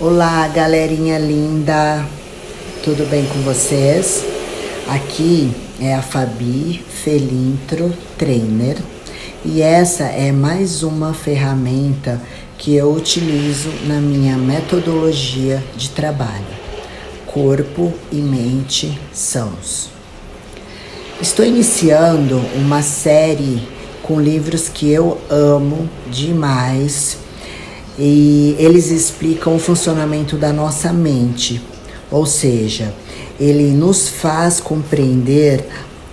Olá, galerinha linda, tudo bem com vocês? Aqui é a Fabi Felintro Trainer e essa é mais uma ferramenta que eu utilizo na minha metodologia de trabalho. Corpo e mente sãos. Estou iniciando uma série com livros que eu amo demais e eles explicam o funcionamento da nossa mente, ou seja, ele nos faz compreender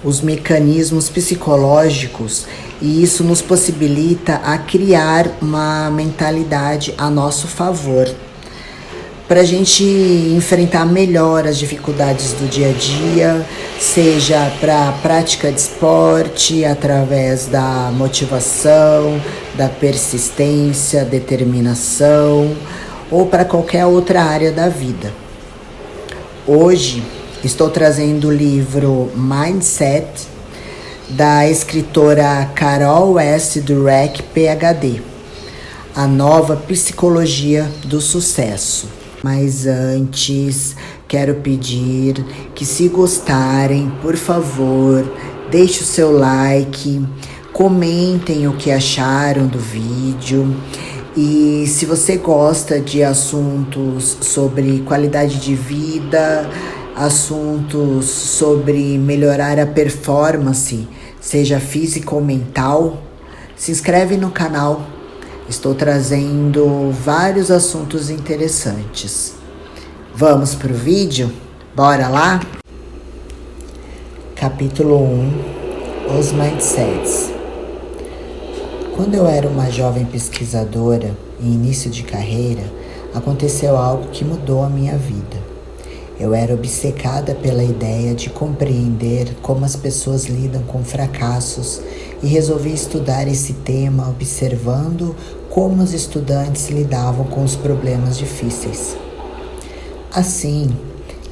os mecanismos psicológicos e isso nos possibilita a criar uma mentalidade a nosso favor, para a gente enfrentar melhor as dificuldades do dia a dia, seja para a prática de esporte, através da motivação, da persistência, determinação, ou para qualquer outra área da vida. Hoje estou trazendo o livro Mindset, da escritora Carol S. Dweck, PhD, a nova psicologia do sucesso. Mas antes, quero pedir que, se gostarem, por favor, deixe o seu like, comentem o que acharam do vídeo. E se você gosta de assuntos sobre qualidade de vida, assuntos sobre melhorar a performance, seja física ou mental, se inscreve no canal. Estou trazendo vários assuntos interessantes. Vamos pro vídeo? Bora lá? Capítulo 1. Os Mindsets. Quando eu era uma jovem pesquisadora em início de carreira, aconteceu algo que mudou a minha vida. Eu era obcecada pela ideia de compreender como as pessoas lidam com fracassos e resolvi estudar esse tema observando como os estudantes lidavam com os problemas difíceis. Assim,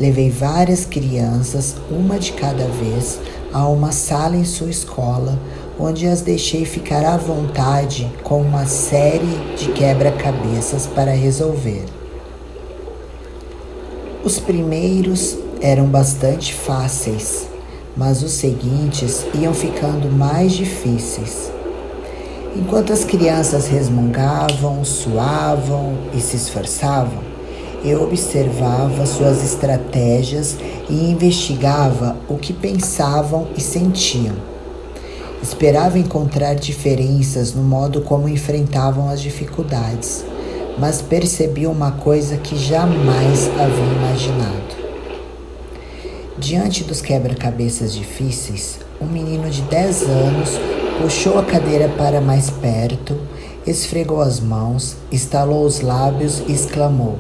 levei várias crianças, uma de cada vez, a uma sala em sua escola, onde as deixei ficar à vontade com uma série de quebra-cabeças para resolver. Os primeiros eram bastante fáceis, mas os seguintes iam ficando mais difíceis. Enquanto as crianças resmungavam, suavam e se esforçavam, eu observava suas estratégias e investigava o que pensavam e sentiam. Esperava encontrar diferenças no modo como enfrentavam as dificuldades, mas percebi uma coisa que jamais havia imaginado. Diante dos quebra-cabeças difíceis, um menino de 10 anos puxou a cadeira para mais perto, esfregou as mãos, estalou os lábios e exclamou: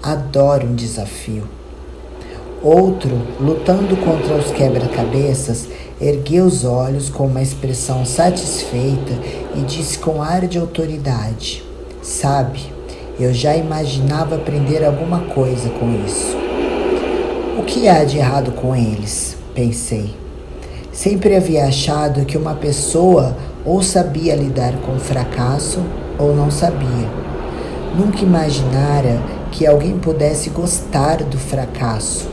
"Adoro um desafio." Outro, lutando contra os quebra-cabeças, ergueu os olhos com uma expressão satisfeita e disse com ar de autoridade: "Sabe, eu já imaginava aprender alguma coisa com isso." O que há de errado com eles? Pensei. Sempre havia achado que uma pessoa ou sabia lidar com o fracasso ou não sabia. Nunca imaginara que alguém pudesse gostar do fracasso.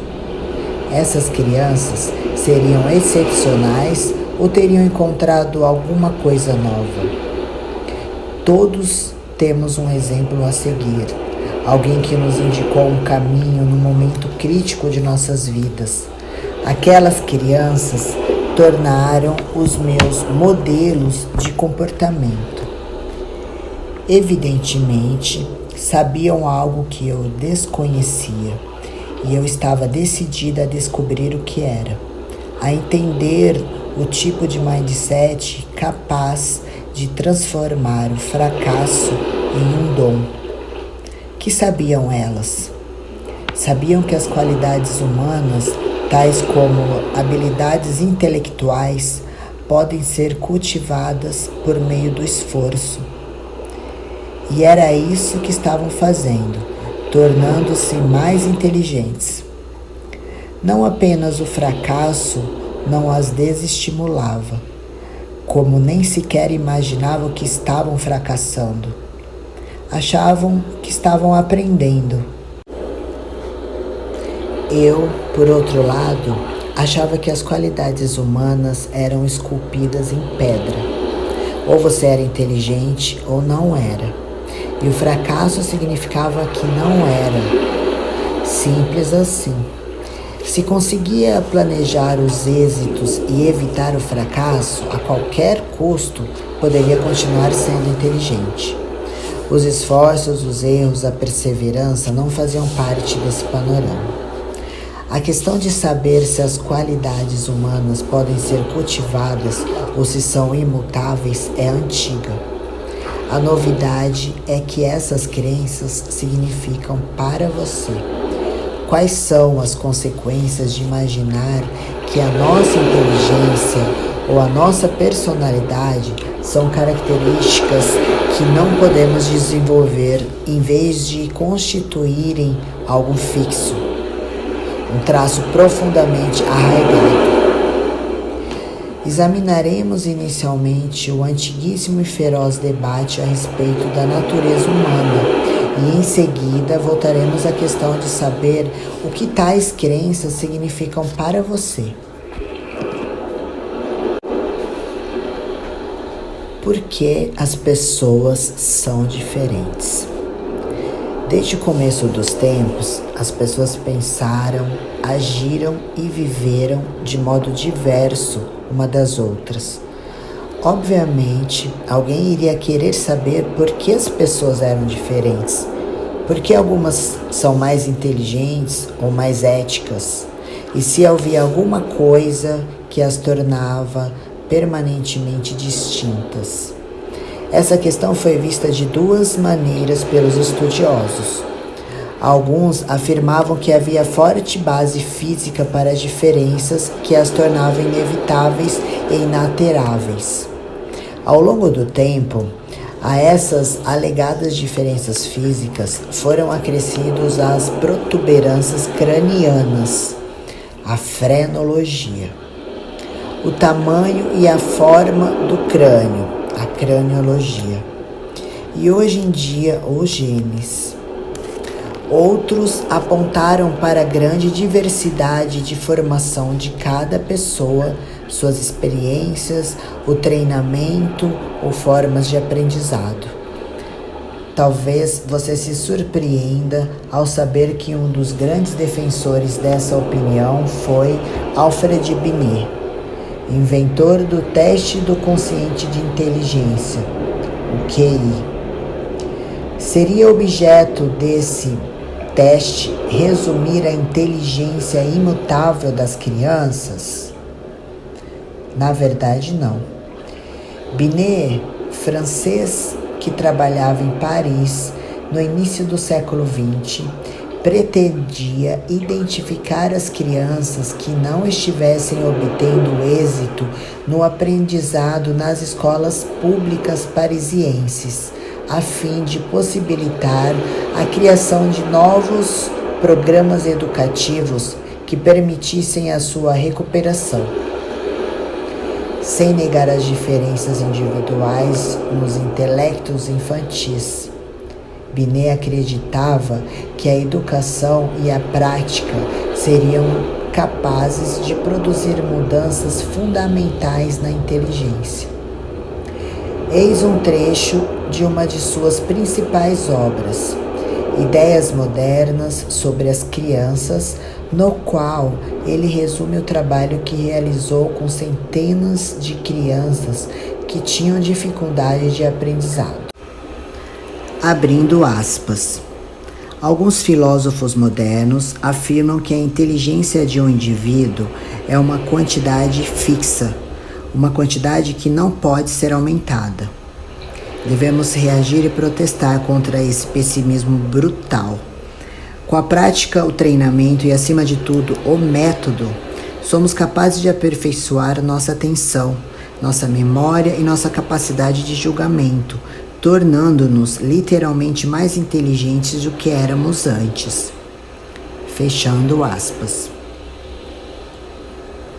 Essas crianças seriam excepcionais ou teriam encontrado alguma coisa nova? Todos temos um exemplo a seguir, alguém que nos indicou um caminho no momento crítico de nossas vidas. Aquelas crianças tornaram os meus modelos de comportamento. Evidentemente, sabiam algo que eu desconhecia e eu estava decidida a descobrir o que era, a entender o tipo de mindset capaz de transformar o fracasso em um dom. Que sabiam elas? Sabiam que as qualidades humanas, tais como habilidades intelectuais, podem ser cultivadas por meio do esforço. E era isso que estavam fazendo, tornando-se mais inteligentes. Não apenas o fracasso não as desestimulava, como nem sequer imaginavam que estavam fracassando. achavam que estavam aprendendo. Eu, por outro lado, achava que as qualidades humanas eram esculpidas em pedra. Ou você era inteligente ou não era. E o fracasso significava que não era. Simples assim. Se conseguia planejar os êxitos e evitar o fracasso a qualquer custo, poderia continuar sendo inteligente. Os esforços, os erros, a perseverança não faziam parte desse panorama. A questão de saber se as qualidades humanas podem ser cultivadas ou se são imutáveis é antiga. A novidade é que essas crenças significam para você. Quais são as consequências de imaginar que a nossa inteligência ou a nossa personalidade são características que não podemos desenvolver em vez de constituírem algo fixo, um traço profundamente arraigado? Examinaremos inicialmente o antiguíssimo e feroz debate a respeito da natureza humana e em seguida voltaremos à questão de saber o que tais crenças significam para você. Por que as pessoas são diferentes? Desde o começo dos tempos, as pessoas pensaram, agiram e viveram de modo diverso uma das outras. Obviamente, alguém iria querer saber por que as pessoas eram diferentes. Por que algumas são mais inteligentes ou mais éticas? E se havia alguma coisa que as tornava permanentemente distintas? Essa questão foi vista de duas maneiras pelos estudiosos. Alguns afirmavam que havia forte base física para as diferenças que as tornavam inevitáveis e inalteráveis. Ao longo do tempo, a essas alegadas diferenças físicas foram acrescidos as protuberâncias cranianas, a frenologia, o tamanho e a forma do crânio, a craniologia, e hoje em dia os genes. Outros apontaram para a grande diversidade de formação de cada pessoa, suas experiências, o treinamento ou formas de aprendizado. Talvez você se surpreenda ao saber que um dos grandes defensores dessa opinião foi Alfred Binet, inventor do teste do quociente de inteligência, o QI. Seria objeto desse teste resumir a inteligência imutável das crianças? Na verdade, não. Binet, francês que trabalhava em Paris no início do século XX, pretendia identificar as crianças que não estivessem obtendo êxito no aprendizado nas escolas públicas parisienses, a fim de possibilitar a criação de novos programas educativos que permitissem a sua recuperação. Sem negar as diferenças individuais nos intelectos infantis, Binet acreditava que a educação e a prática seriam capazes de produzir mudanças fundamentais na inteligência. Eis um trecho de uma de suas principais obras, Ideias Modernas sobre as Crianças, no qual ele resume o trabalho que realizou com centenas de crianças que tinham dificuldade de aprendizado. Abrindo aspas. Alguns filósofos modernos afirmam que a inteligência de um indivíduo é uma quantidade fixa, uma quantidade que não pode ser aumentada. Devemos reagir e protestar contra esse pessimismo brutal. Com a prática, o treinamento e, acima de tudo, o método, somos capazes de aperfeiçoar nossa atenção, nossa memória e nossa capacidade de julgamento, tornando-nos literalmente mais inteligentes do que éramos antes. Fechando aspas.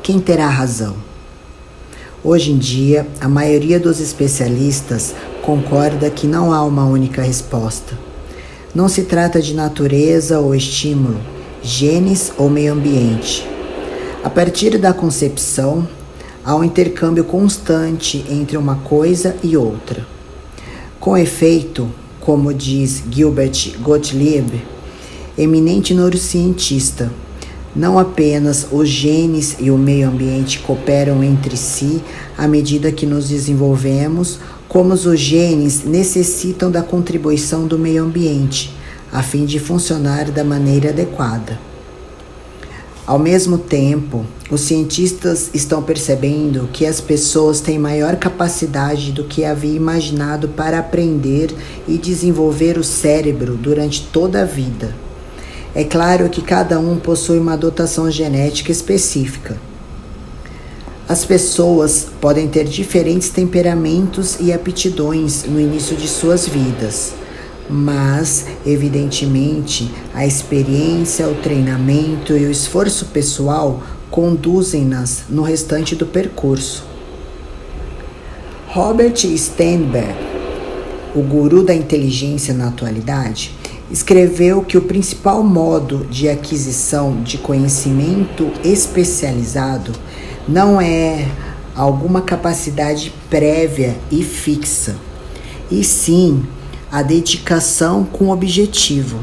Quem terá razão? Hoje em dia, a maioria dos especialistas concorda que não há uma única resposta. Não se trata de natureza ou estímulo, genes ou meio ambiente. A partir da concepção, há um intercâmbio constante entre uma coisa e outra. Com efeito, como diz Gilbert Gottlieb, eminente neurocientista, não apenas os genes e o meio ambiente cooperam entre si à medida que nos desenvolvemos, como os genes necessitam da contribuição do meio ambiente, a fim de funcionar da maneira adequada. Ao mesmo tempo, os cientistas estão percebendo que as pessoas têm maior capacidade do que havia imaginado para aprender e desenvolver o cérebro durante toda a vida. É claro que cada um possui uma dotação genética específica. As pessoas podem ter diferentes temperamentos e aptidões no início de suas vidas, mas, evidentemente, a experiência, o treinamento e o esforço pessoal conduzem-nas no restante do percurso. Robert Sternberg, o guru da inteligência na atualidade, escreveu que o principal modo de aquisição de conhecimento especializado não é alguma capacidade prévia e fixa, e sim a dedicação com objetivo.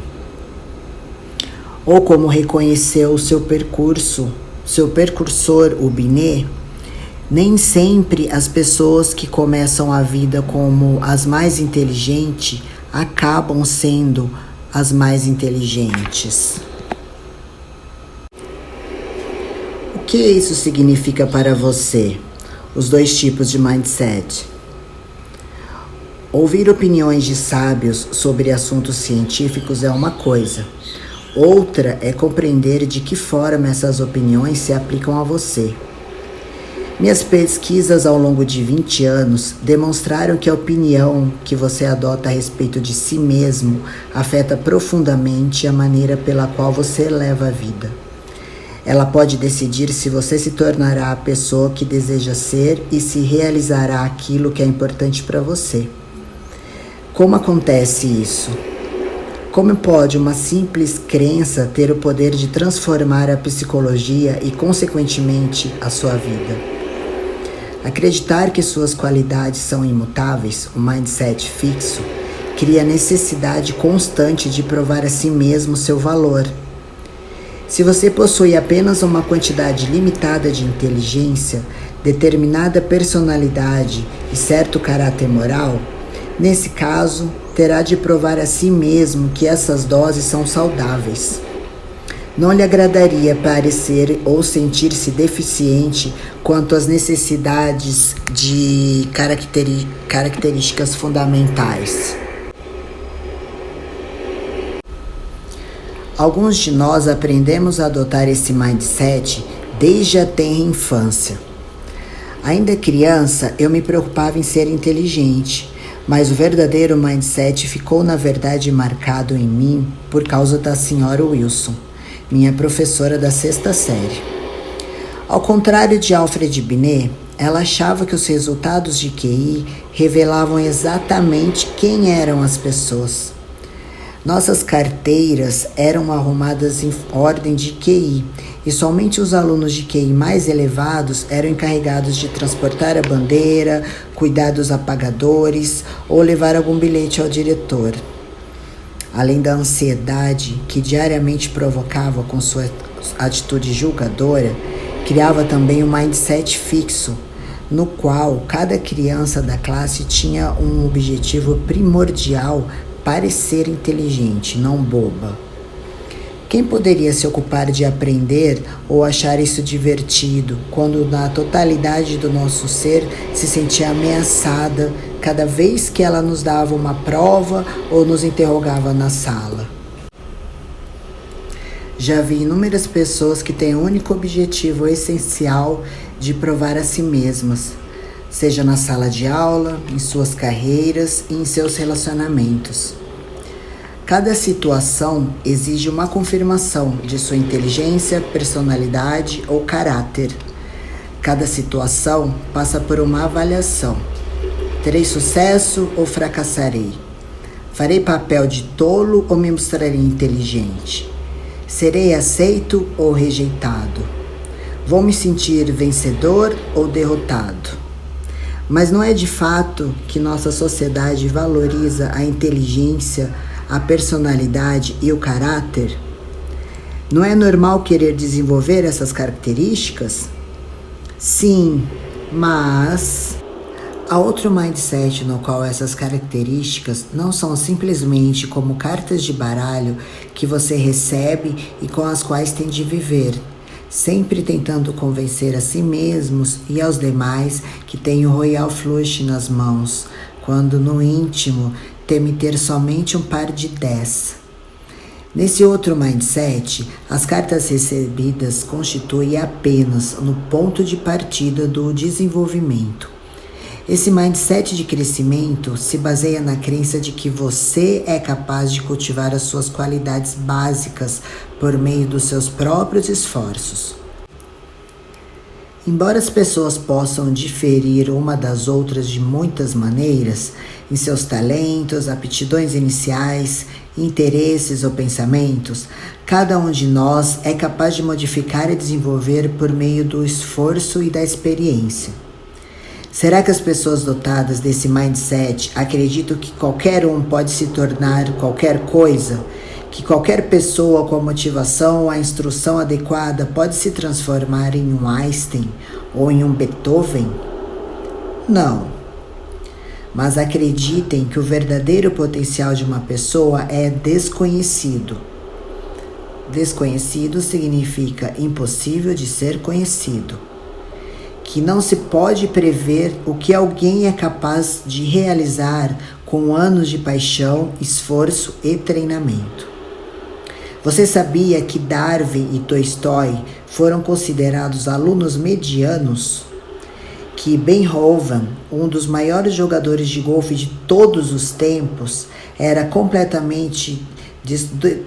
Ou como reconheceu seu precursor, o Binet, nem sempre as pessoas que começam a vida como as mais inteligentes acabam sendo as mais inteligentes. O que isso significa para você? Os dois tipos de mindset. Ouvir opiniões de sábios sobre assuntos científicos é uma coisa. Outra é compreender de que forma essas opiniões se aplicam a você. Minhas pesquisas ao longo de 20 anos demonstraram que a opinião que você adota a respeito de si mesmo afeta profundamente a maneira pela qual você leva a vida. Ela pode decidir se você se tornará a pessoa que deseja ser e se realizará aquilo que é importante para você. Como acontece isso? Como pode uma simples crença ter o poder de transformar a psicologia e, consequentemente, a sua vida? Acreditar que suas qualidades são imutáveis, um mindset fixo, cria necessidade constante de provar a si mesmo seu valor. Se você possui apenas uma quantidade limitada de inteligência, determinada personalidade e certo caráter moral, nesse caso, terá de provar a si mesmo que essas doses são saudáveis. Não lhe agradaria parecer ou sentir-se deficiente quanto às necessidades de características fundamentais. Alguns de nós aprendemos a adotar esse mindset desde a tenra infância. Ainda criança, eu me preocupava em ser inteligente, mas o verdadeiro mindset ficou, na verdade, marcado em mim por causa da senhora Wilson, minha professora da 6ª série. Ao contrário de Alfred Binet, ela achava que os resultados de QI revelavam exatamente quem eram as pessoas. Nossas carteiras eram arrumadas em ordem de QI e somente os alunos de QI mais elevados eram encarregados de transportar a bandeira, cuidar dos apagadores ou levar algum bilhete ao diretor. Além da ansiedade que diariamente provocava com sua atitude julgadora, criava também um mindset fixo, no qual cada criança da classe tinha um objetivo primordial: parecer inteligente, não boba. Quem poderia se ocupar de aprender ou achar isso divertido, quando na totalidade do nosso ser se sentia ameaçada cada vez que ela nos dava uma prova ou nos interrogava na sala? Já vi inúmeras pessoas que têm o único objetivo essencial de provar a si mesmas, seja na sala de aula, em suas carreiras e em seus relacionamentos. Cada situação exige uma confirmação de sua inteligência, personalidade ou caráter. Cada situação passa por uma avaliação. Terei sucesso ou fracassarei? Farei papel de tolo ou me mostrarei inteligente? Serei aceito ou rejeitado? Vou me sentir vencedor ou derrotado? Mas não é de fato que nossa sociedade valoriza a inteligência, a personalidade e o caráter? Não é normal querer desenvolver essas características? Sim, mas há outro mindset no qual essas características não são simplesmente como cartas de baralho que você recebe e com as quais tem de viver, sempre tentando convencer a si mesmos e aos demais que tem o Royal Flush nas mãos, quando no íntimo teme ter somente um par de 10. Nesse outro mindset, as cartas recebidas constituem apenas no ponto de partida do desenvolvimento. Esse mindset de crescimento se baseia na crença de que você é capaz de cultivar as suas qualidades básicas por meio dos seus próprios esforços. Embora as pessoas possam diferir uma das outras de muitas maneiras, em seus talentos, aptidões iniciais, interesses ou pensamentos, cada um de nós é capaz de modificar e desenvolver por meio do esforço e da experiência. Será que as pessoas dotadas desse mindset acreditam que qualquer um pode se tornar qualquer coisa? Que qualquer pessoa com a motivação ou a instrução adequada pode se transformar em um Einstein ou em um Beethoven? Não. Mas acreditem que o verdadeiro potencial de uma pessoa é desconhecido. Desconhecido significa impossível de ser conhecido. Que não se pode prever o que alguém é capaz de realizar com anos de paixão, esforço e treinamento. Você sabia que Darwin e Tolstói foram considerados alunos medianos? Que Beethoven, um dos maiores jogadores de golfe de todos os tempos, era completamente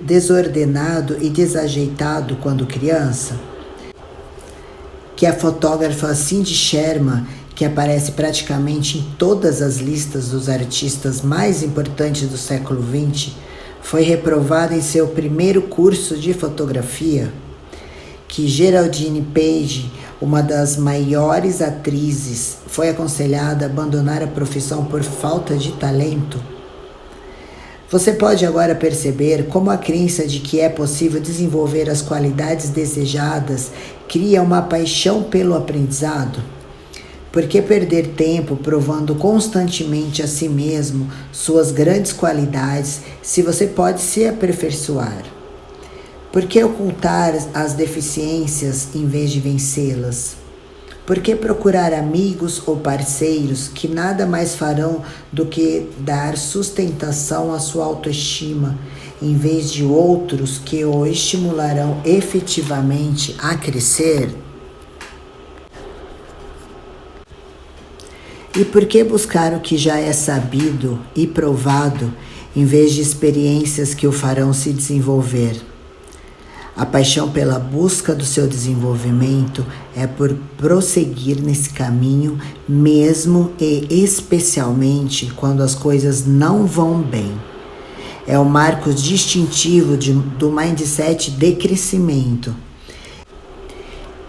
desordenado e desajeitado quando criança? Que a fotógrafa Cindy Sherman, que aparece praticamente em todas as listas dos artistas mais importantes do século XX, foi reprovada em seu primeiro curso de fotografia? Que Geraldine Page, uma das maiores atrizes, foi aconselhada a abandonar a profissão por falta de talento? Você pode agora perceber como a crença de que é possível desenvolver as qualidades desejadas cria uma paixão pelo aprendizado? Por que perder tempo provando constantemente a si mesmo suas grandes qualidades se você pode se aperfeiçoar? Por que ocultar as deficiências em vez de vencê-las? Por que procurar amigos ou parceiros que nada mais farão do que dar sustentação à sua autoestima, em vez de outros que o estimularão efetivamente a crescer? E por que buscar o que já é sabido e provado, em vez de experiências que o farão se desenvolver? A paixão pela busca do seu desenvolvimento é por prosseguir nesse caminho, mesmo e especialmente quando as coisas não vão bem. É o marco distintivo do mindset de crescimento.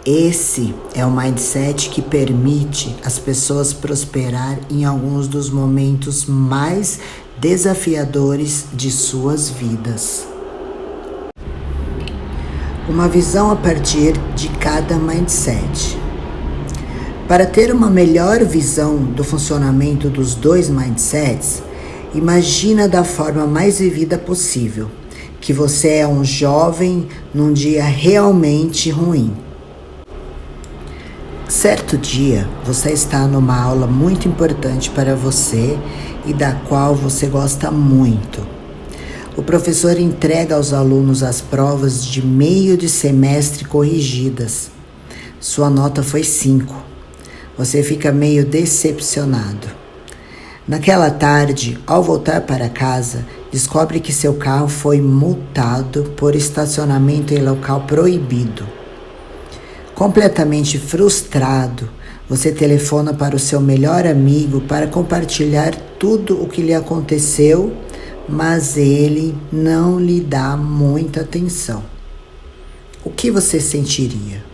Esse é o mindset que permite as pessoas prosperar em alguns dos momentos mais desafiadores de suas vidas. Uma visão a partir de cada mindset. Para ter uma melhor visão do funcionamento dos dois mindsets, imagina da forma mais vivida possível que você é um jovem num dia realmente ruim. Certo dia, você está numa aula muito importante para você e da qual você gosta muito. O professor entrega aos alunos as provas de meio de semestre corrigidas. Sua nota foi 5. Você fica meio decepcionado. Naquela tarde, ao voltar para casa, descobre que seu carro foi multado por estacionamento em local proibido. Completamente frustrado, Você telefona para o seu melhor amigo para compartilhar tudo o que lhe aconteceu, mas ele não lhe dá muita atenção. O que você sentiria?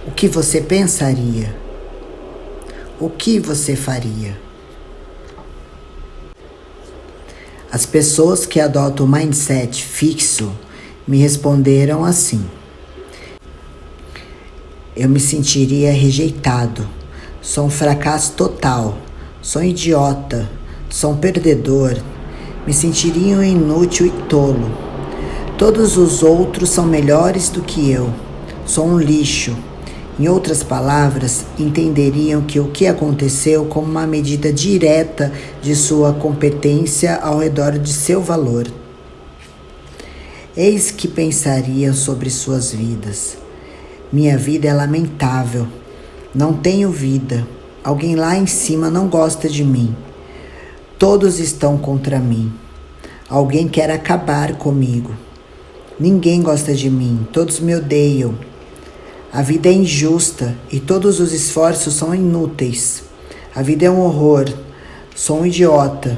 O que você pensaria? O que você faria? As pessoas que adotam o mindset fixo me responderam assim: eu me sentiria rejeitado, sou um fracasso total, sou um idiota, sou um perdedor, me sentiria um inútil e tolo. Todos os outros são melhores do que eu, sou um lixo. Em outras palavras, entenderiam que o que aconteceu como uma medida direta de sua competência ao redor de seu valor. Eis que pensariam sobre suas vidas. Minha vida é lamentável. Não tenho vida. Alguém lá em cima não gosta de mim. Todos estão contra mim. Alguém quer acabar comigo. Ninguém gosta de mim. Todos me odeiam. A vida é injusta e todos os esforços são inúteis. A vida é um horror. Sou um idiota.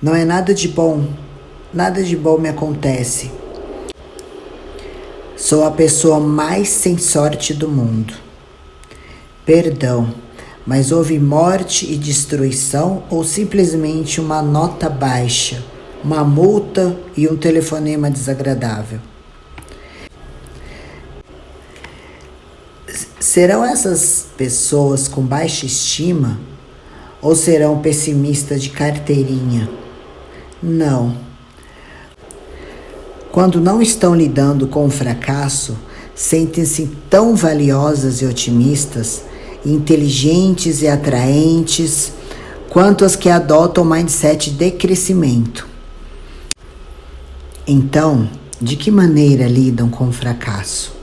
Não é nada de bom. Nada de bom me acontece. Sou a pessoa mais sem sorte do mundo. Perdão, mas houve morte e destruição ou simplesmente uma nota baixa, uma multa e um telefonema desagradável? Serão essas pessoas com baixa estima ou serão pessimistas de carteirinha? Não. Quando não estão lidando com o fracasso, sentem-se tão valiosas e otimistas, inteligentes e atraentes, quanto as que adotam o mindset de crescimento. Então, de que maneira lidam com o fracasso?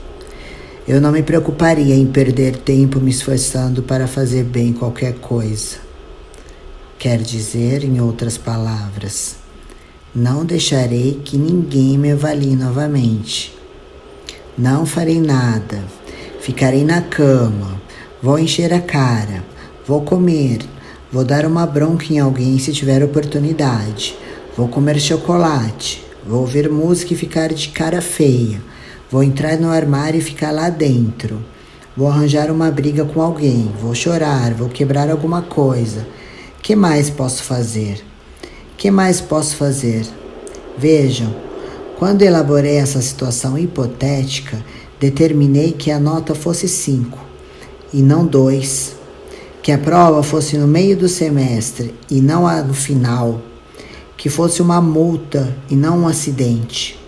Eu não me preocuparia em perder tempo me esforçando para fazer bem qualquer coisa. Quer dizer, em outras palavras, não deixarei que ninguém me avalie novamente. Não farei nada. Ficarei na cama. Vou encher a cara. Vou comer. Vou dar uma bronca em alguém se tiver oportunidade. Vou comer chocolate. Vou ouvir música e ficar de cara feia. Vou entrar no armário e ficar lá dentro. Vou arranjar uma briga com alguém. Vou chorar. Vou quebrar alguma coisa. Que mais posso fazer? Que mais posso fazer? Vejam, quando elaborei essa situação hipotética, determinei que a nota fosse 5 e não 2, que a prova fosse no meio do semestre e não no final, que fosse uma multa e não um acidente.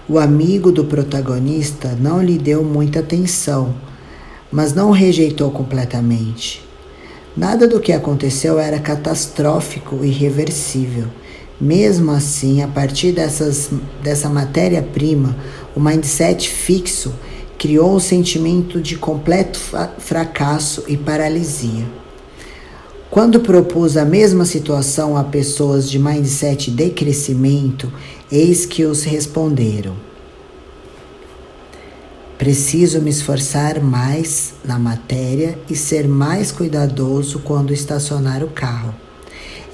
O amigo do protagonista não lhe deu muita atenção, mas não o rejeitou completamente. Nada do que aconteceu era catastrófico e irreversível. Mesmo assim, a partir dessa matéria-prima, o mindset fixo criou um sentimento de completo fracasso e paralisia. Quando propus a mesma situação a pessoas de mindset de crescimento, eis que os responderam: preciso me esforçar mais na matéria e ser mais cuidadoso quando estacionar o carro.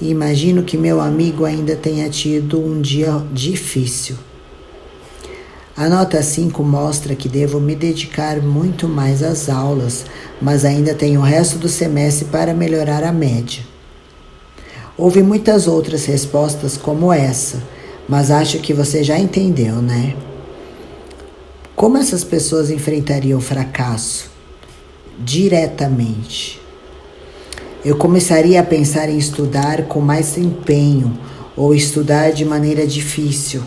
E imagino que meu amigo ainda tenha tido um dia difícil. A nota 5 mostra que devo me dedicar muito mais às aulas, mas ainda tenho o resto do semestre para melhorar a média. Houve muitas outras respostas como essa, mas acho que você já entendeu, né? Como essas pessoas enfrentariam o fracasso? Diretamente. Eu começaria a pensar em estudar com mais empenho ou estudar de maneira difícil.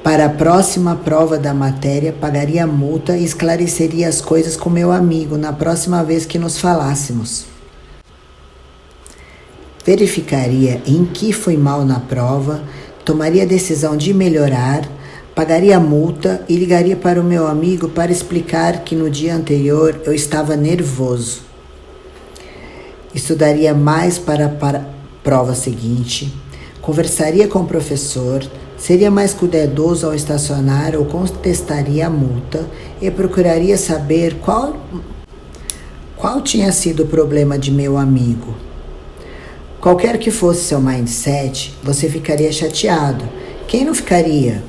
Para a próxima prova da matéria, pagaria a multa e esclareceria as coisas com meu amigo na próxima vez que nos falássemos. Verificaria em que fui mal na prova, tomaria a decisão de melhorar, pagaria a multa e ligaria para o meu amigo para explicar que no dia anterior eu estava nervoso. Estudaria mais para a prova seguinte, conversaria com o professor, seria mais cuidadoso ao estacionar ou contestaria a multa e procuraria saber qual Qual tinha sido o problema de meu amigo? Qualquer que fosse seu mindset, você ficaria chateado. Quem não ficaria?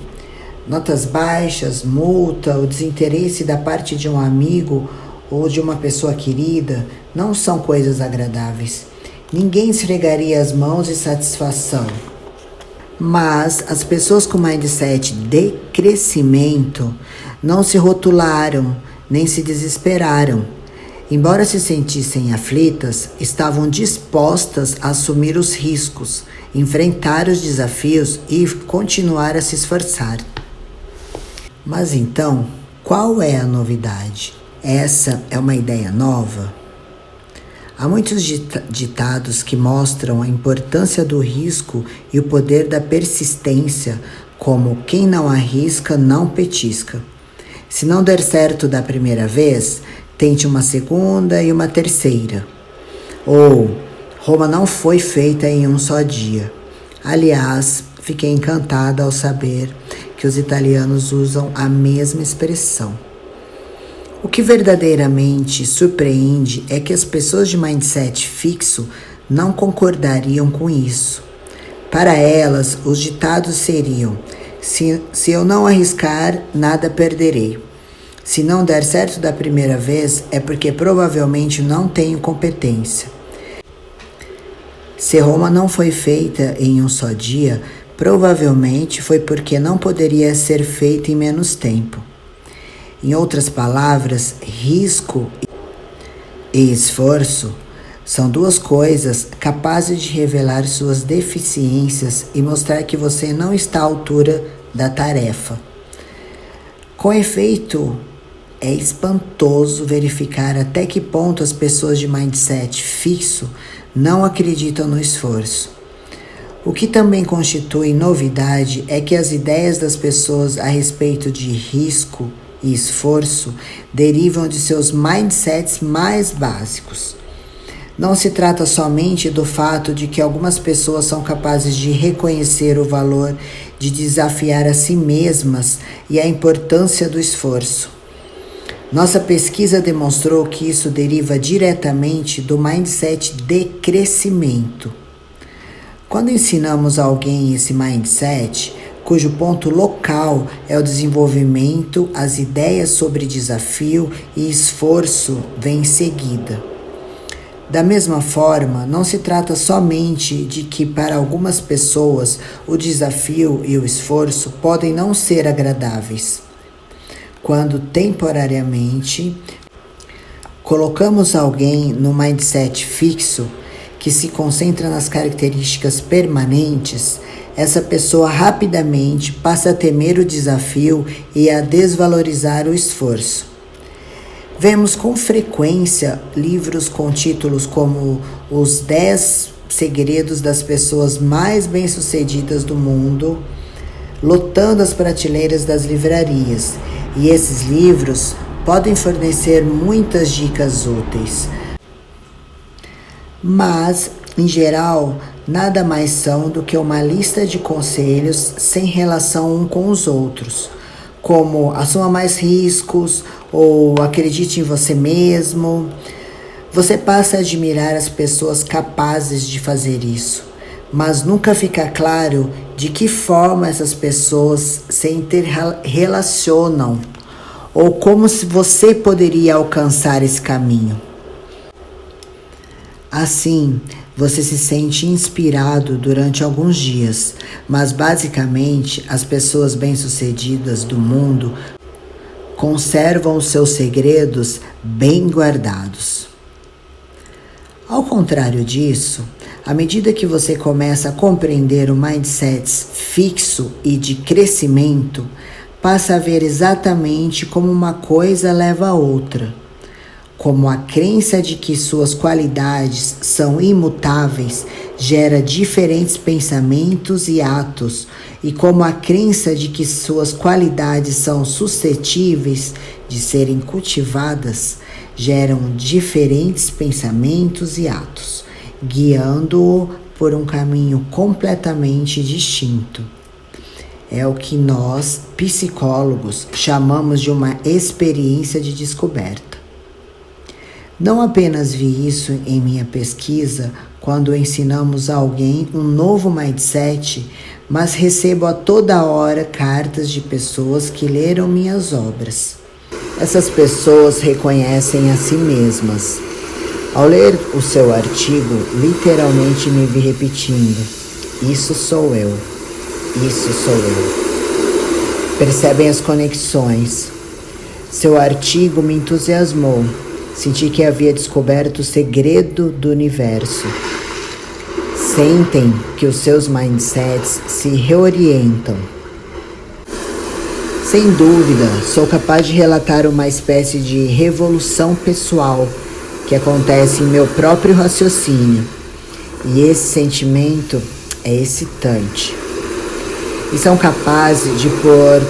Notas baixas, multa, o desinteresse da parte de um amigo ou de uma pessoa querida não são coisas agradáveis. Ninguém esfregaria as mãos de satisfação. Mas as pessoas com mindset de crescimento não se rotularam, nem se desesperaram. Embora se sentissem aflitas, estavam dispostas a assumir os riscos, enfrentar os desafios e continuar a se esforçar. Mas então, qual é a novidade? Essa é uma ideia nova? Há muitos ditados que mostram a importância do risco e o poder da persistência, como quem não arrisca, não petisca. Se não der certo da primeira vez, tente uma segunda e uma terceira. Ou, Roma não foi feita em um só dia. Aliás, fiquei encantada ao saber que os italianos usam a mesma expressão. O que verdadeiramente surpreende é que as pessoas de mindset fixo não concordariam com isso. Para elas, os ditados seriam: se eu não arriscar, nada perderei. Se não der certo da primeira vez, é porque provavelmente não tenho competência. Se Roma não foi feita em um só dia, provavelmente foi porque não poderia ser feita em menos tempo. Em outras palavras, risco e esforço são duas coisas capazes de revelar suas deficiências e mostrar que você não está à altura da tarefa. Com efeito, é espantoso verificar até que ponto as pessoas de mindset fixo não acreditam no esforço. O que também constitui novidade é que as ideias das pessoas a respeito de risco e esforço derivam de seus mindsets mais básicos. Não se trata somente do fato de que algumas pessoas são capazes de reconhecer o valor de desafiar a si mesmas e a importância do esforço. Nossa pesquisa demonstrou que isso deriva diretamente do mindset de crescimento. Quando ensinamos a alguém esse mindset, cujo ponto local é o desenvolvimento, as ideias sobre desafio e esforço vêm em seguida. Da mesma forma, não se trata somente de que para algumas pessoas o desafio e o esforço podem não ser agradáveis. Quando temporariamente colocamos alguém no mindset fixo, que se concentra nas características permanentes, essa pessoa rapidamente passa a temer o desafio e a desvalorizar o esforço. Vemos com frequência livros com títulos como Os 10 Segredos das Pessoas Mais Bem-Sucedidas do Mundo, lotando as prateleiras das livrarias, e esses livros podem fornecer muitas dicas úteis. Mas, em geral, nada mais são do que uma lista de conselhos sem relação um com os outros, como assuma mais riscos ou acredite em você mesmo. Você passa a admirar as pessoas capazes de fazer isso, mas nunca fica claro de que forma essas pessoas se interrelacionam ou como você poderia alcançar esse caminho. Assim, você se sente inspirado durante alguns dias, mas basicamente as pessoas bem-sucedidas do mundo conservam os seus segredos bem guardados. Ao contrário disso, à medida que você começa a compreender o mindset fixo e de crescimento, passa a ver exatamente como uma coisa leva a outra. Como a crença de que suas qualidades são imutáveis gera diferentes pensamentos e atos, e como a crença de que suas qualidades são suscetíveis de serem cultivadas geram diferentes pensamentos e atos, guiando-o por um caminho completamente distinto. É o que nós, psicólogos, chamamos de uma experiência de descoberta. Não apenas vi isso em minha pesquisa quando ensinamos a alguém um novo mindset, mas recebo a toda hora cartas de pessoas que leram minhas obras. Essas pessoas reconhecem a si mesmas. Ao ler o seu artigo, literalmente me vi repetindo: isso sou eu, isso sou eu. Percebem as conexões. Seu artigo me entusiasmou. Senti que havia descoberto o segredo do universo. Sentem que os seus mindsets se reorientam. Sem dúvida, sou capaz de relatar uma espécie de revolução pessoal que acontece em meu próprio raciocínio. E esse sentimento é excitante. E são capazes de pôr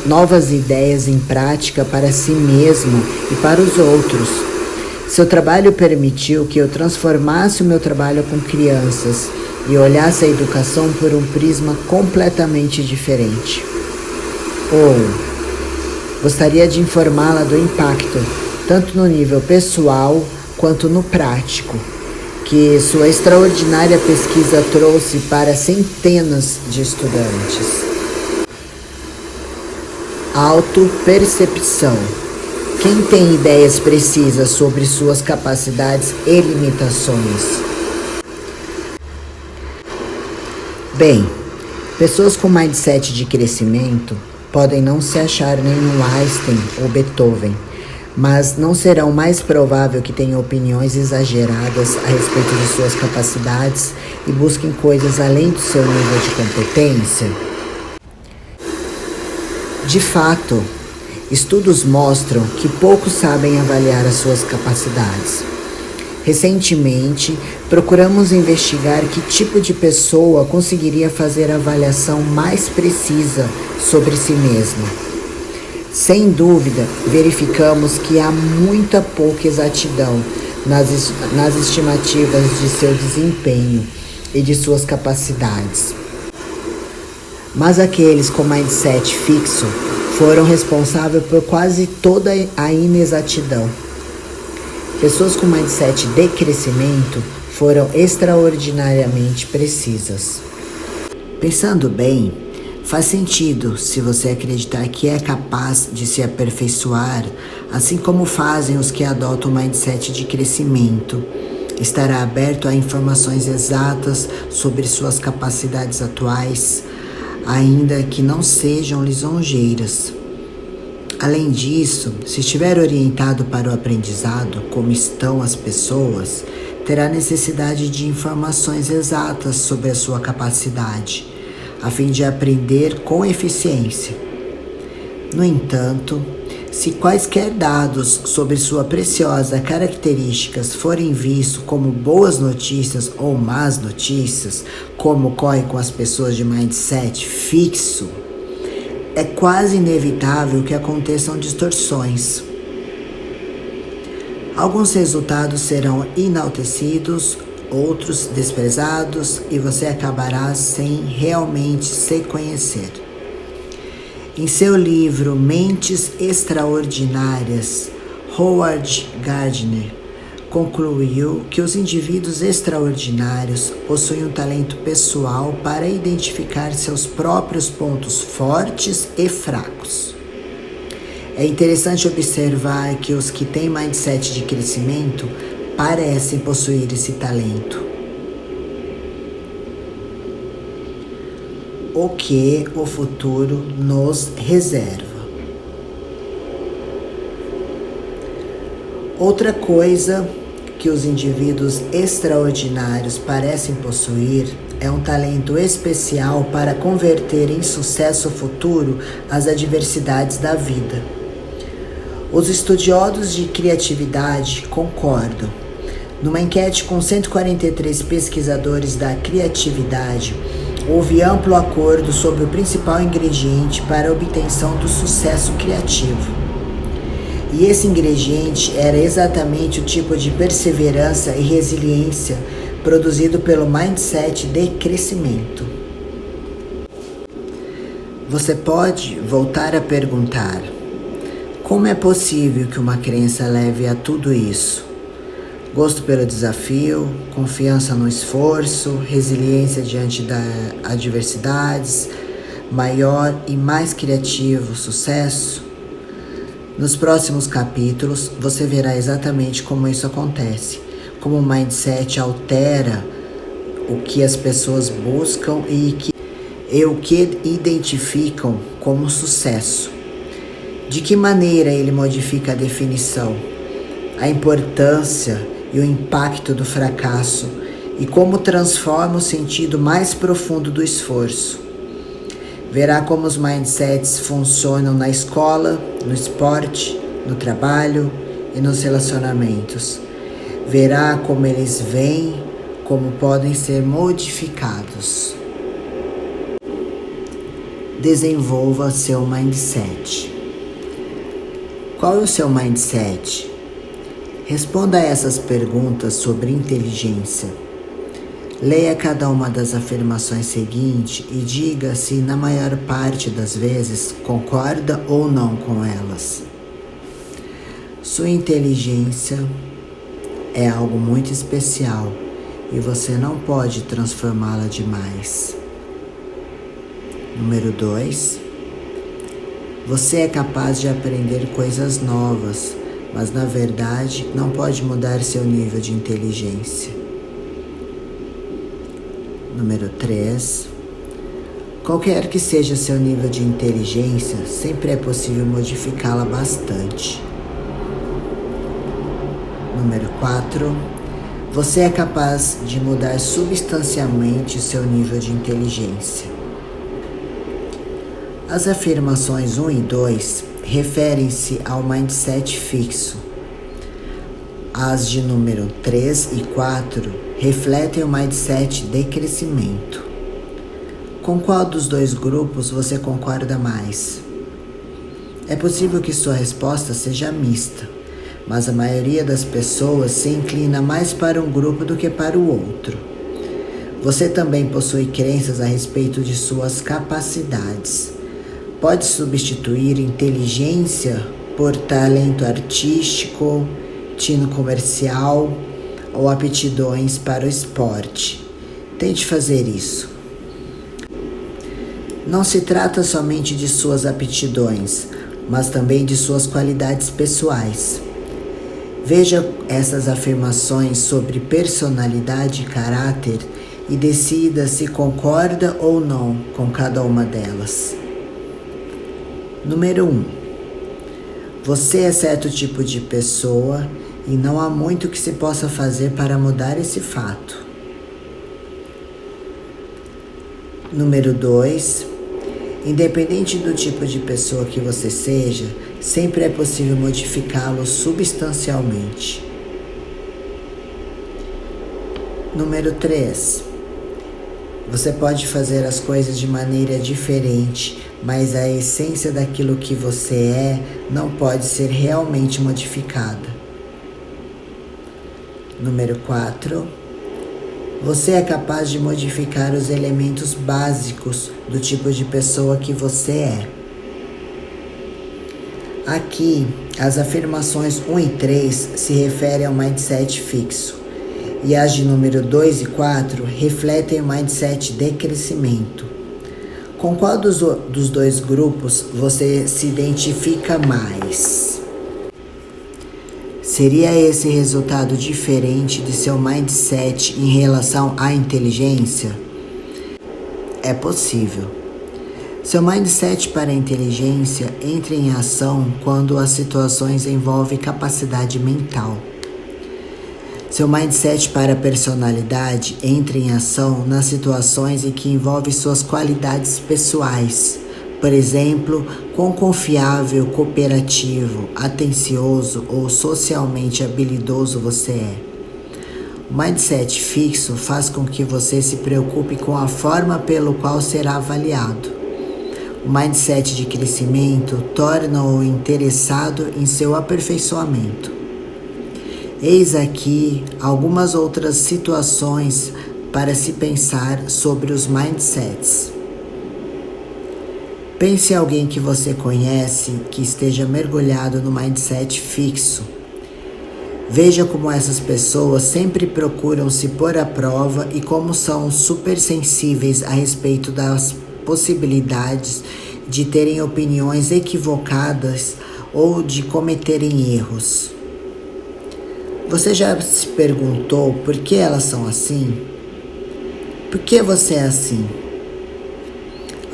novas ideias em prática para si mesmo e para os outros. Seu trabalho permitiu que eu transformasse o meu trabalho com crianças e olhasse a educação por um prisma completamente diferente. Gostaria de informá-la do impacto, tanto no nível pessoal quanto no prático, que sua extraordinária pesquisa trouxe para centenas de estudantes. Autopercepção. Quem tem ideias precisas sobre suas capacidades e limitações? Bem, pessoas com mindset de crescimento podem não se achar nenhum Einstein ou Beethoven, mas não será o mais provável que tenham opiniões exageradas a respeito de suas capacidades e busquem coisas além do seu nível de competência? De fato, estudos mostram que poucos sabem avaliar as suas capacidades. Recentemente, procuramos investigar que tipo de pessoa conseguiria fazer a avaliação mais precisa sobre si mesma. Sem dúvida, verificamos que há muita pouca exatidão nas estimativas de seu desempenho e de suas capacidades. Mas aqueles com mindset fixo foram responsáveis por quase toda a inexatidão. Pessoas com mindset de crescimento foram extraordinariamente precisas. Pensando bem, faz sentido se você acreditar que é capaz de se aperfeiçoar, assim como fazem os que adotam o mindset de crescimento. Estará aberto a informações exatas sobre suas capacidades atuais, ainda que não sejam lisonjeiras. Além disso, se estiver orientado para o aprendizado, como estão as pessoas, terá necessidade de informações exatas sobre a sua capacidade, a fim de aprender com eficiência. No entanto, se quaisquer dados sobre sua preciosa características forem vistos como boas notícias ou más notícias, como ocorre com as pessoas de mindset fixo, é quase inevitável que aconteçam distorções. Alguns resultados serão enaltecidos, outros desprezados, e você acabará sem realmente se conhecer. Em seu livro Mentes Extraordinárias, Howard Gardner concluiu que os indivíduos extraordinários possuem um talento pessoal para identificar seus próprios pontos fortes e fracos. É interessante observar que os que têm mindset de crescimento parecem possuir esse talento. O que o futuro nos reserva. Outra coisa que os indivíduos extraordinários parecem possuir é um talento especial para converter em sucesso futuro as adversidades da vida. Os estudiosos de criatividade concordam. Numa enquete com 143 pesquisadores da criatividade, houve amplo acordo sobre o principal ingrediente para a obtenção do sucesso criativo. E esse ingrediente era exatamente o tipo de perseverança e resiliência produzido pelo mindset de crescimento. Você pode voltar a perguntar: como é possível que uma crença leve a tudo isso? Gosto pelo desafio, confiança no esforço, resiliência diante das adversidades, maior e mais criativo sucesso. Nos próximos capítulos, você verá exatamente como isso acontece, como o mindset altera o que as pessoas buscam e o que identificam como sucesso. De que maneira ele modifica a definição, a importância e o impacto do fracasso e como transforma o sentido mais profundo do esforço. Verá como os mindsets funcionam na escola, no esporte, no trabalho e nos relacionamentos. Verá como eles vêm, como podem ser modificados. Desenvolva seu mindset. Qual é o seu mindset? Responda a essas perguntas sobre inteligência. Leia cada uma das afirmações seguintes e diga se, na maior parte das vezes, concorda ou não com elas. Sua inteligência é algo muito especial e você não pode transformá-la demais. Número 2. Você é capaz de aprender coisas novas, mas na verdade não pode mudar seu nível de inteligência. Número 3. Qualquer que seja seu nível de inteligência, sempre é possível modificá-la bastante. Número 4. Você é capaz de mudar substancialmente seu nível de inteligência. As afirmações 1 e 2 referem-se ao mindset fixo. As de número 3 e 4 refletem o mindset de crescimento. Com qual dos dois grupos você concorda mais? É possível que sua resposta seja mista, mas a maioria das pessoas se inclina mais para um grupo do que para o outro. Você também possui crenças a respeito de suas capacidades. Pode substituir inteligência por talento artístico, tino comercial ou aptidões para o esporte. Tente fazer isso. Não se trata somente de suas aptidões, mas também de suas qualidades pessoais. Veja essas afirmações sobre personalidade e caráter e decida se concorda ou não com cada uma delas. Número 1. Você é certo tipo de pessoa e não há muito que se possa fazer para mudar esse fato. Número 2. Independente do tipo de pessoa que você seja, sempre é possível modificá-lo substancialmente. Número 3. Você pode fazer as coisas de maneira diferente, mas a essência daquilo que você é não pode ser realmente modificada. Número 4. Você é capaz de modificar os elementos básicos do tipo de pessoa que você é. Aqui, as afirmações 1 e 3 se referem ao mindset fixo, e as de número 2 e 4 refletem o mindset de crescimento. Com qual dos dois grupos você se identifica mais? Seria esse resultado diferente de seu mindset em relação à inteligência? É possível. Seu mindset para a inteligência entra em ação quando as situações envolvem capacidade mental. Seu mindset para a personalidade entra em ação nas situações em que envolve suas qualidades pessoais. Por exemplo, quão confiável, cooperativo, atencioso ou socialmente habilidoso você é. O mindset fixo faz com que você se preocupe com a forma pelo qual será avaliado. O mindset de crescimento torna-o interessado em seu aperfeiçoamento. Eis aqui algumas outras situações para se pensar sobre os mindsets. Pense em alguém que você conhece que esteja mergulhado no mindset fixo. Veja como essas pessoas sempre procuram se pôr à prova e como são super sensíveis a respeito das possibilidades de terem opiniões equivocadas ou de cometerem erros. Você já se perguntou por que elas são assim? Por que você é assim?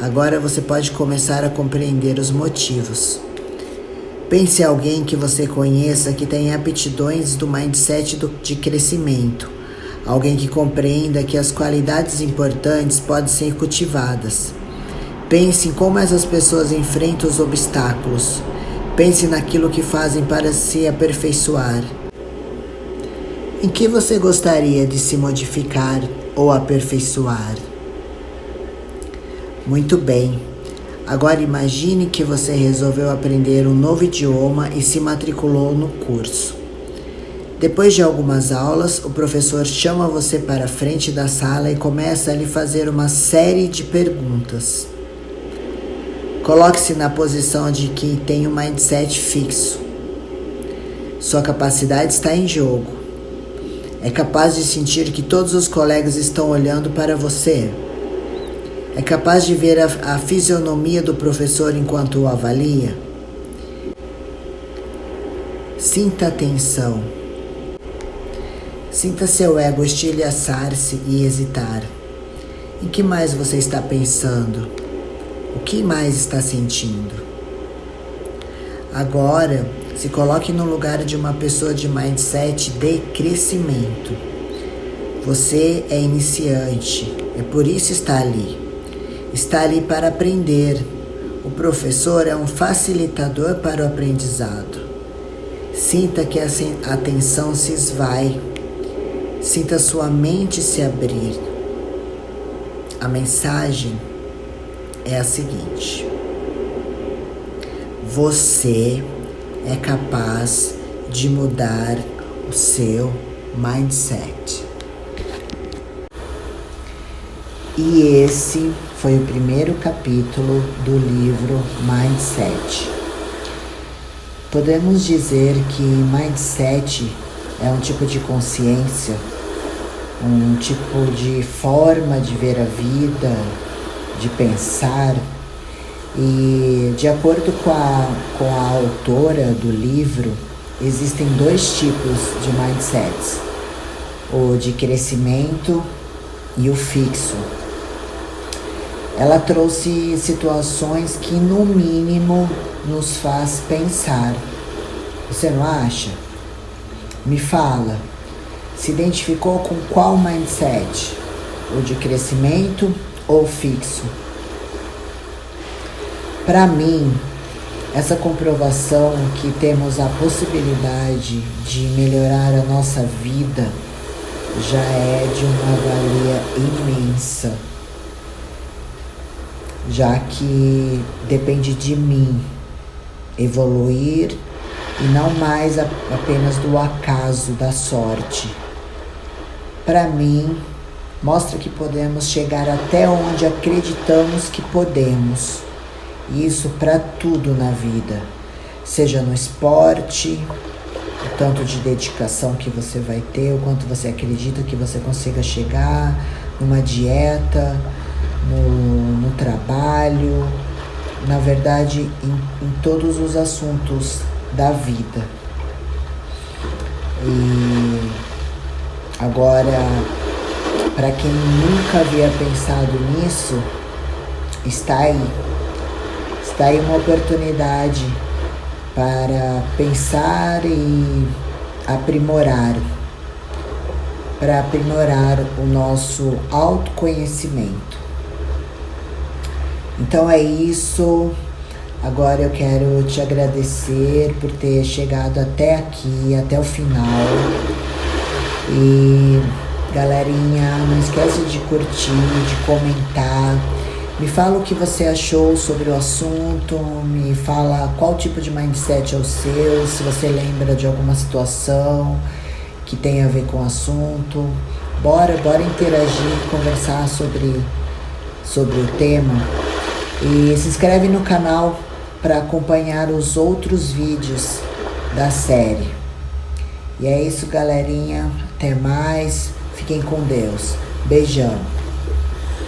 Agora você pode começar a compreender os motivos. Pense em alguém que você conheça que tem aptidões do mindset de crescimento. Alguém que compreenda que as qualidades importantes podem ser cultivadas. Pense em como essas pessoas enfrentam os obstáculos. Pense naquilo que fazem para se aperfeiçoar. Em que você gostaria de se modificar ou aperfeiçoar? Muito bem. Agora imagine que você resolveu aprender um novo idioma e se matriculou no curso. Depois de algumas aulas, o professor chama você para a frente da sala e começa a lhe fazer uma série de perguntas. Coloque-se na posição de quem tem um mindset fixo. Sua capacidade está em jogo. É capaz de sentir que todos os colegas estão olhando para você? É capaz de ver a fisionomia do professor enquanto o avalia? Sinta a tensão. Sinta seu ego estilhaçar-se e hesitar. Em que mais você está pensando? O que mais está sentindo? Agora, se coloque no lugar de uma pessoa de mindset de crescimento. Você é iniciante, é por isso está ali. Está ali para aprender. O professor é um facilitador para o aprendizado. Sinta que a atenção se esvai. Sinta sua mente se abrir. A mensagem é a seguinte: você é capaz de mudar o seu mindset. E esse foi o primeiro capítulo do livro Mindset. Podemos dizer que mindset é um tipo de consciência, um tipo de forma de ver a vida, de pensar. E de acordo com a autora do livro, existem dois tipos de mindsets: o de crescimento e o fixo. Ela trouxe situações que, no mínimo, nos faz pensar. Você não acha? Me fala, se identificou com qual mindset? O de crescimento ou fixo? Para mim, essa comprovação que temos a possibilidade de melhorar a nossa vida já é de uma valia imensa, já que depende de mim evoluir e não mais apenas do acaso, da sorte. Para mim, mostra que podemos chegar até onde acreditamos que podemos. Isso para tudo na vida, seja no esporte, o tanto de dedicação que você vai ter, o quanto você acredita que você consiga chegar, numa dieta, no trabalho, na verdade, em todos os assuntos da vida. E agora, para quem nunca havia pensado nisso, está aí uma oportunidade para pensar e aprimorar, para aprimorar o nosso autoconhecimento. Então é isso. Agora eu quero te agradecer por ter chegado até aqui, até o final. E galerinha, não esquece de curtir, de comentar. Me fala o que você achou sobre o assunto, me fala qual tipo de mindset é o seu, se você lembra de alguma situação que tem a ver com o assunto. Bora interagir, conversar sobre o tema. E se inscreve no canal para acompanhar os outros vídeos da série. E é isso, galerinha. Até mais. Fiquem com Deus. Beijão.